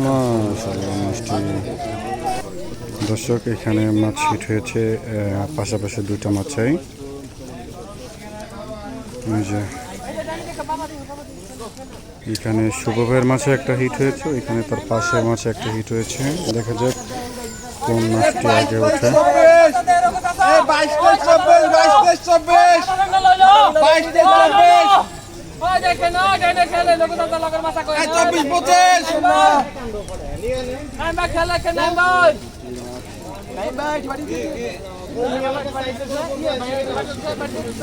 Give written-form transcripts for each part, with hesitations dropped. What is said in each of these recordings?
মাশাআল্লাহ মিষ্টি। দর্শক এখানে মাছ হিট হয়েছে, পাশাপাশি দুইটা মাছাই। এখানে শুভবের মাছে একটা হিট হয়েছে, এখানে তার পাশে মাছে একটা হিট হয়েছে। দেখা যাক কোন মাছটি আগে ওঠে।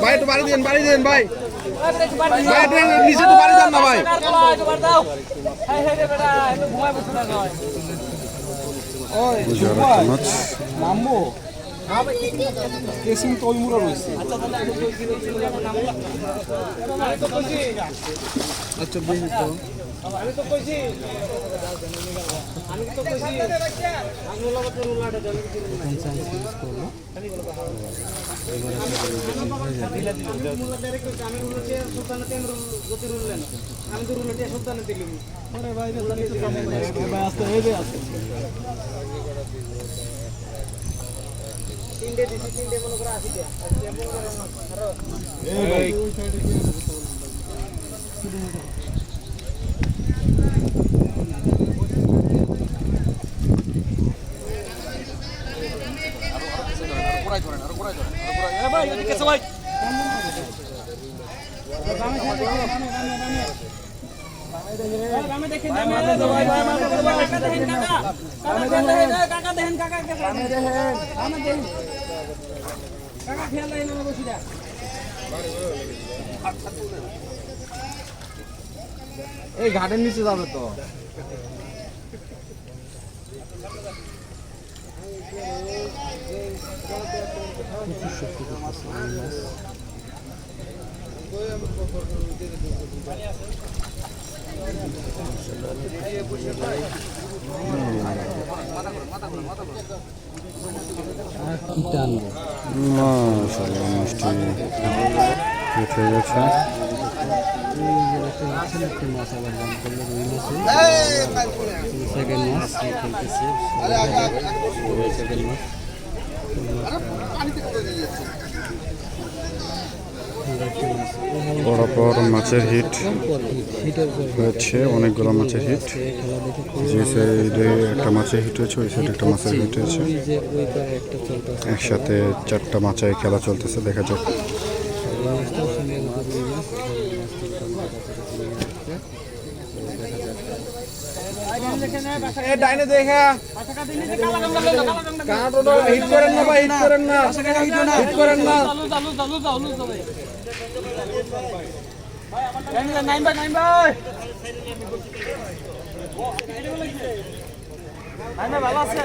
ভাই একটু বাড়ি দেন ভাই, নিচে তো বাড়ি দেন না ভাই। নামবো কেসিং তৈমুরা রয়েছে। আচ্ছা বেশি তো আমি তো কইছি আমি লগতে রুলাটা জল দিলাম না চান্স ইউজ করব আমি রুলতে সুলতানতে গতি রুললেন আমি তো রুলতে সুলতানতে দিলাম। আরে ভাই ভাই আস্তে হেবে আছে তিনটে দিছি, তিনটে মনে করে আসি দিয়া কেমন করে না আরো এই ওই সাইডে এই ঘাটের নিচে যাবে তো। মাশাআল্লাহ মিষ্টি হিট হয়ে গেছে। পরপর মাছের হিট হয়েছে, অনেকগুলো মাছের হিট। যে সাইডে একটা মাছের হিট হয়েছে, ওই সাইডে একটা মাছের হিট হয়েছে। একসাথে চারটা মাছের খেলা চলতেছে, দেখা যাক। ডাইনে দেখা হিট করেন না ভাই, হিট করেন না, হিট করেন না। ভালো আছে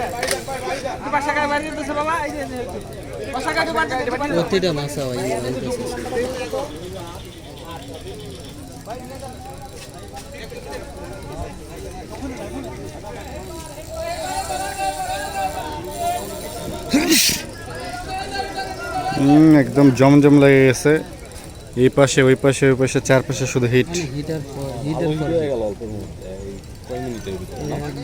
প্রতিটা মাছা ভাই একদম জমজম লেগে গেছে। এই পাশে ওই পাশে ওই পাশে চারপাশে শুধু হিট। 1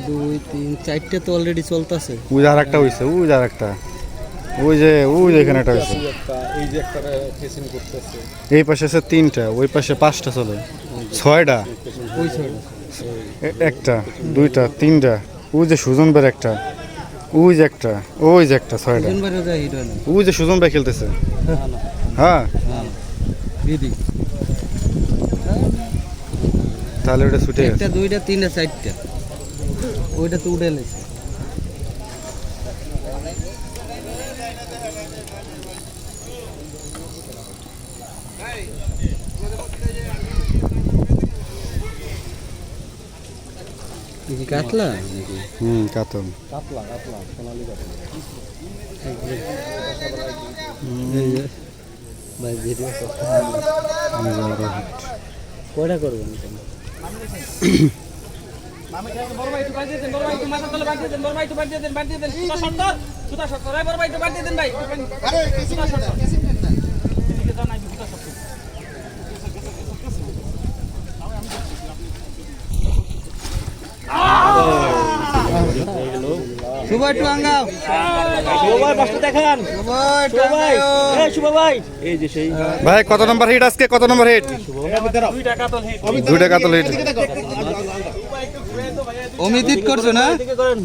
2 3 4টে তো অলরেডি চলতেছে। ওই আর একটা হইছে, ওই আর একটা, ওই যে এখানে একটা হইছে। এই যে একটা ফেসিং করতেছে, এই পাশে আছে 3টা, ওই পাশে 5টা চলে, 6টা, ওই ছয়টা, একটা 2টা 3টা, ওই যে সুজন ভাই একটা, ওই যে একটা, 6টা। ওই যে সুজন ভাই খেলতেছে। হ্যাঁ তাহলে ওটা ছুটে গেছে। 1টা 2টা 3টা 4টা, ওইটা তো উড়ে গেছে। কাতলা কাতল, সোনালি কাতলা। ভাই ভিডিও কয়টা করবেন? বড় ভাই একটু বাড়ি দিয়ে দেন, বড় ভাই একটু মাথা তলে বাড়ি দিয়ে দেন, বড় ভাই একটু বাড়ি দিয়ে দেন, বাড়ি দিয়ে দেন। সুতা শর্ট করে বড় ভাই একটু বাড়ি দিয়ে দেন ভাই। আরে সুতা শর্ট এদিকে যান, আমি সুতা শর্ট শুভ একটু আঙ্গাও সবাই পাঁচটা দেখান সবাই এই শুভ ভাই এই যে সেই ভাই কত নম্বর হিট আজকে, কত নম্বর হিট? 2 টাকা তো হিট 2 টাকা তো হিট। অমিত করছো না? এদিকে করেন